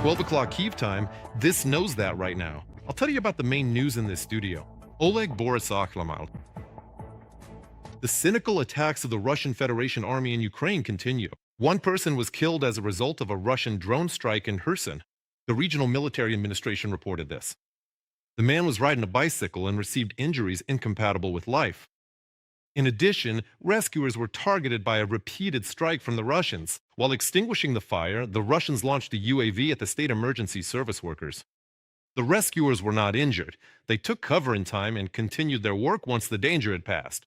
12 o'clock Kyiv time, this knows that right now. I'll tell you about the main news in this studio. Oleg Borisov. The cynical attacks of the Russian Federation army in Ukraine continue. One person was killed as a result of a Russian drone strike in Kherson. The regional military administration reported this. The man was riding a bicycle and received injuries incompatible with life. In addition, rescuers were targeted by a repeated strike from the Russians. While extinguishing the fire, the Russians launched a UAV at the state emergency service workers. The rescuers were not injured. They took cover in time and continued their work once the danger had passed.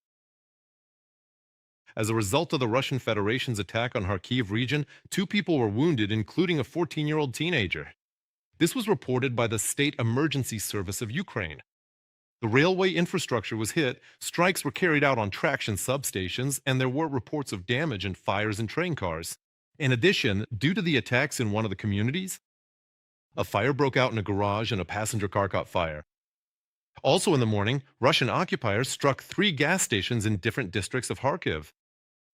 As a result of the Russian Federation's attack on Kharkiv region, 2 people were wounded, including a 14-year-old teenager. This was reported by the State Emergency Service of Ukraine. The railway infrastructure was hit, strikes were carried out on traction substations, and there were reports of damage and fires in train cars. In addition, due to the attacks in one of the communities, a fire broke out in a garage and a passenger car caught fire. Also in the morning, Russian occupiers struck 3 gas stations in different districts of Kharkiv.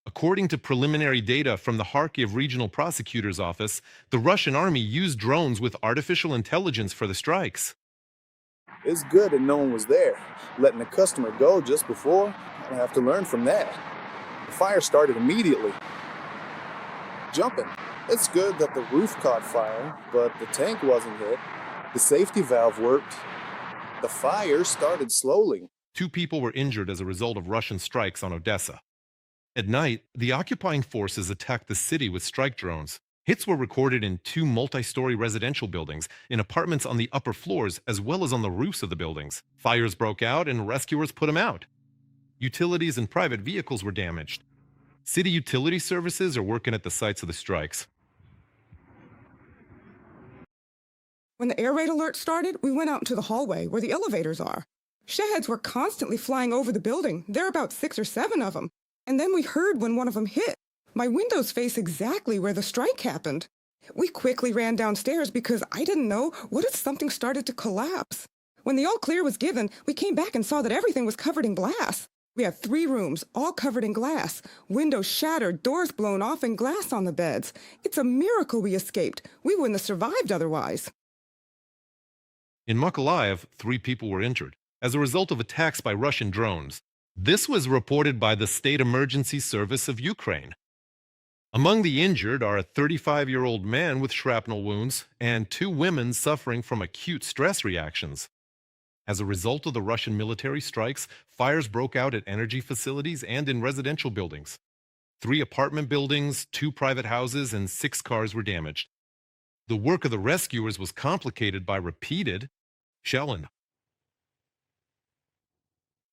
According to preliminary data from the Kharkiv Regional Prosecutor's Office, the Russian army used drones with artificial intelligence for the strikes. It's good that no one was there. Letting the customer go just before, I have to learn from that. The fire started immediately. Jumping. It's good that the roof caught fire, but the tank wasn't hit. The safety valve worked. The fire started slowly. 2 people were injured as a result of Russian strikes on Odessa. At night, the occupying forces attacked the city with strike drones. Hits were recorded in 2 multi-story residential buildings, in apartments on the upper floors, as well as on the roofs of the buildings. Fires broke out and rescuers put them out. Utilities and private vehicles were damaged. City utility services are working at the sites of the strikes. When the air raid alert started, we went out into the hallway where the elevators are. Shaheeds were constantly flying over the building. There are about 6 or 7 of them. And then we heard when one of them hit. My windows face exactly where the strike happened. We quickly ran downstairs because I didn't know, what if something started to collapse? When the all clear was given, we came back and saw that everything was covered in glass. We had 3 rooms, all covered in glass. Windows shattered, doors blown off, and glass on the beds. It's a miracle we escaped. We wouldn't have survived otherwise. In Mykolaiv, 3 people were injured as a result of attacks by Russian drones. This was reported by the State Emergency Service of Ukraine. Among the injured are a 35-year-old man with shrapnel wounds and 2 women suffering from acute stress reactions. As a result of the Russian military strikes, fires broke out at energy facilities and in residential buildings. 3 apartment buildings, 2 private houses, and 6 cars were damaged. The work of the rescuers was complicated by repeated shelling.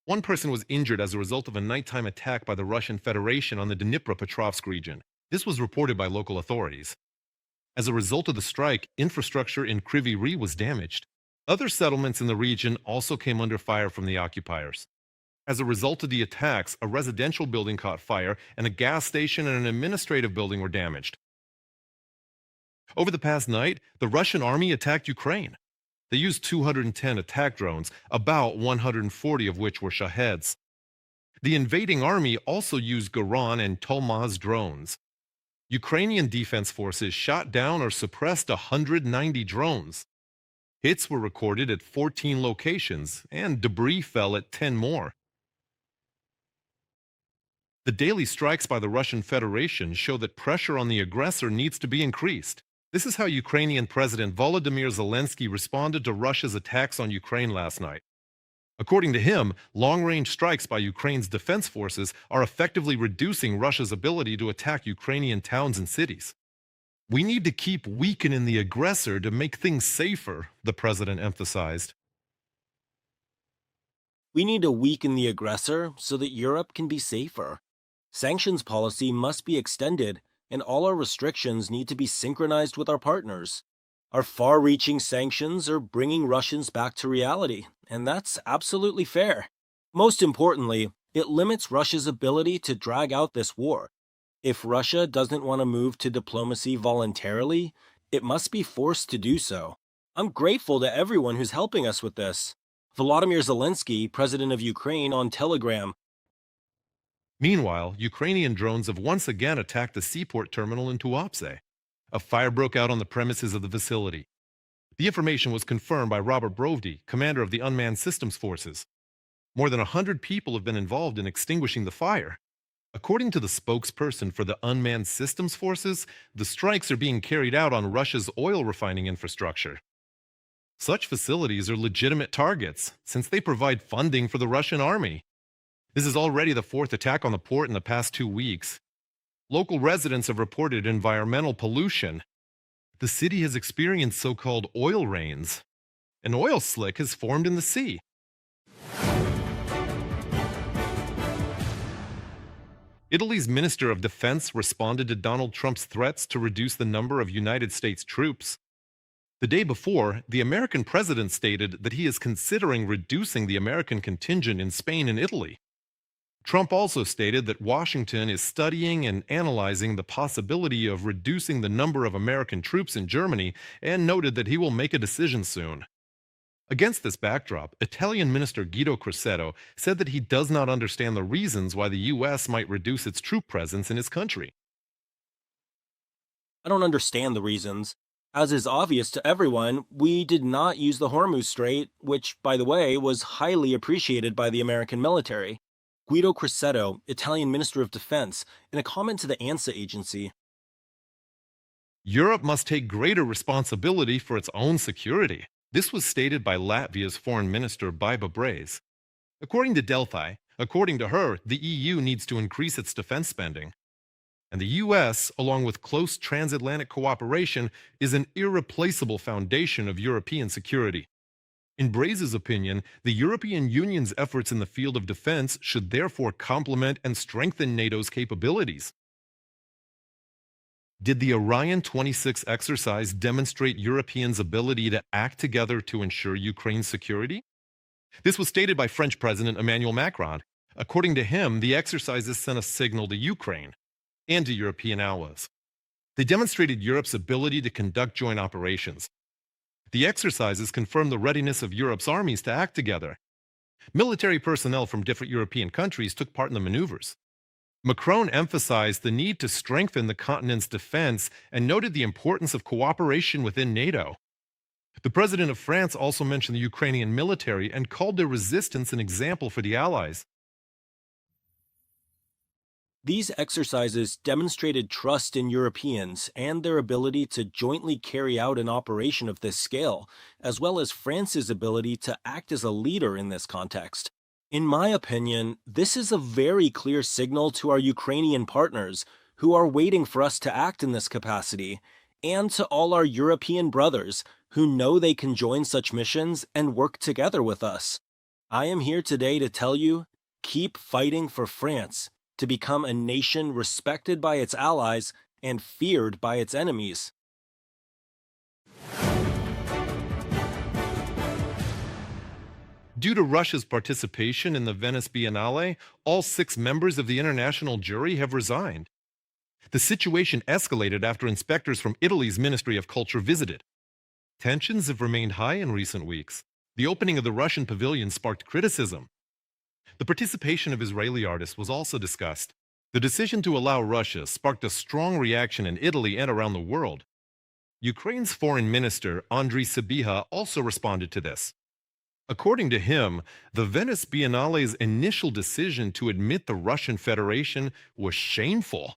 1 person was injured as a result of a nighttime attack by the Russian Federation on the Dnipropetrovsk region. This was reported by local authorities. As a result of the strike, infrastructure in Kryvyi Rih was damaged. Other settlements in the region also came under fire from the occupiers. As a result of the attacks, a residential building caught fire, and a gas station and an administrative building were damaged. Over the past night, the Russian army attacked Ukraine. They used 210 attack drones, about 140 of which were shaheeds. The invading army also used Orion and Tuapse drones. Ukrainian defense forces shot down or suppressed 190 drones. Hits were recorded at 14 locations, and debris fell at 10 more. The daily strikes by the Russian Federation show that pressure on the aggressor needs to be increased. This is how Ukrainian President Volodymyr Zelenskyy responded to Russia's attacks on Ukraine last night. According to him, long-range strikes by Ukraine's defense forces are effectively reducing Russia's ability to attack Ukrainian towns and cities. We need to keep weakening the aggressor to make things safer, the president emphasized. We need to weaken the aggressor so that Europe can be safer. Sanctions policy must be extended, and all our restrictions need to be synchronized with our partners. Our far-reaching sanctions are bringing Russians back to reality, and that's absolutely fair. Most importantly, it limits Russia's ability to drag out this war. If Russia doesn't want to move to diplomacy voluntarily, it must be forced to do so. I'm grateful to everyone who's helping us with this. Volodymyr Zelenskyy, president of Ukraine, on Telegram. Meanwhile, Ukrainian drones have once again attacked the seaport terminal in Tuapse. a fire broke out on the premises of the facility. The information was confirmed by Robert Brovdi, commander of the Unmanned Systems Forces. More than 100 people have been involved in extinguishing the fire. According to the spokesperson for the Unmanned Systems Forces, the strikes are being carried out on Russia's oil refining infrastructure. Such facilities are legitimate targets, since they provide funding for the Russian army. This is already the fourth attack on the port in the past 2 weeks. Local residents have reported environmental pollution. The city has experienced so-called oil rains. An oil slick has formed in the sea. Italy's Minister of Defense responded to Donald Trump's threats to reduce the number of United States troops. The day before, the American president stated that he is considering reducing the American contingent in Spain and Italy. Trump also stated that Washington is studying and analyzing the possibility of reducing the number of American troops in Germany and noted that he will make a decision soon. Against this backdrop, Italian Minister Guido Crosetto said that he does not understand the reasons why the U.S. might reduce its troop presence in his country. I don't understand the reasons. As is obvious to everyone, we did not use the Hormuz Strait, which, by the way, was highly appreciated by the American military. Guido Crosetto, Italian Minister of Defense, in a comment to the ANSA agency. Europe must take greater responsibility for its own security. This was stated by Latvia's Foreign Minister Bavovna. According to Delphi, according to her, the EU needs to increase its defense spending. And the US, along with close transatlantic cooperation, is an irreplaceable foundation of European security. In Braze's opinion, the European Union's efforts in the field of defense should therefore complement and strengthen NATO's capabilities. Did the Orion 26 exercise demonstrate Europeans' ability to act together to ensure Ukraine's security? This was stated by French President Emmanuel Macron. According to him, the exercises sent a signal to Ukraine and to European allies. They demonstrated Europe's ability to conduct joint operations. The exercises confirmed the readiness of Europe's armies to act together. Military personnel from different European countries took part in the maneuvers. Macron emphasized the need to strengthen the continent's defense and noted the importance of cooperation within NATO. The president of France also mentioned the Ukrainian military and called their resistance an example for the allies. These exercises demonstrated trust in Europeans and their ability to jointly carry out an operation of this scale, as well as France's ability to act as a leader in this context. In my opinion, this is a very clear signal to our Ukrainian partners who are waiting for us to act in this capacity, and to all our European brothers who know they can join such missions and work together with us. I am here today to tell you, keep fighting for France to become a nation respected by its allies and feared by its enemies. Due to Russia's participation in the Venice Biennale, all 6 members of the international jury have resigned. The situation escalated after inspectors from Italy's Ministry of Culture visited. Tensions have remained high in recent weeks. The opening of the Russian pavilion sparked criticism. The participation of Israeli artists was also discussed. The decision to allow Russia sparked a strong reaction in Italy and around the world. Ukraine's foreign minister, Andriy Sybiha, also responded to this. According to him, the Venice Biennale's initial decision to admit the Russian Federation was shameful.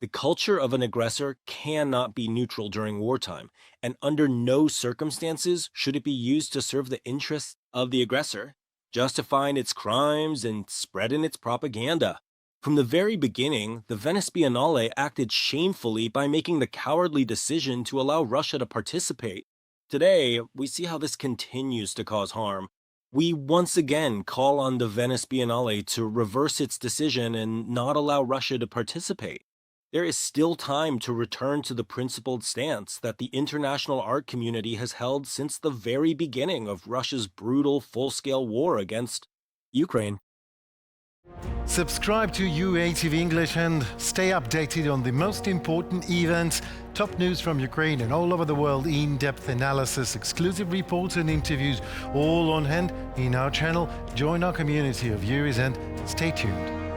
The culture of an aggressor cannot be neutral during wartime, and under no circumstances should it be used to serve the interests of the aggressor, justifying its crimes and spreading its propaganda. From the very beginning, the Venice Biennale acted shamefully by making the cowardly decision to allow Russia to participate. Today, we see how this continues to cause harm. We once again call on the Venice Biennale to reverse its decision and not allow Russia to participate. There is still time to return to the principled stance that the international art community has held since the very beginning of Russia's brutal full-scale war against Ukraine. Subscribe to UATV English and stay updated on the most important events, top news from Ukraine and all over the world, in-depth analysis, exclusive reports and interviews, all on hand in our channel. Join our community of viewers and stay tuned.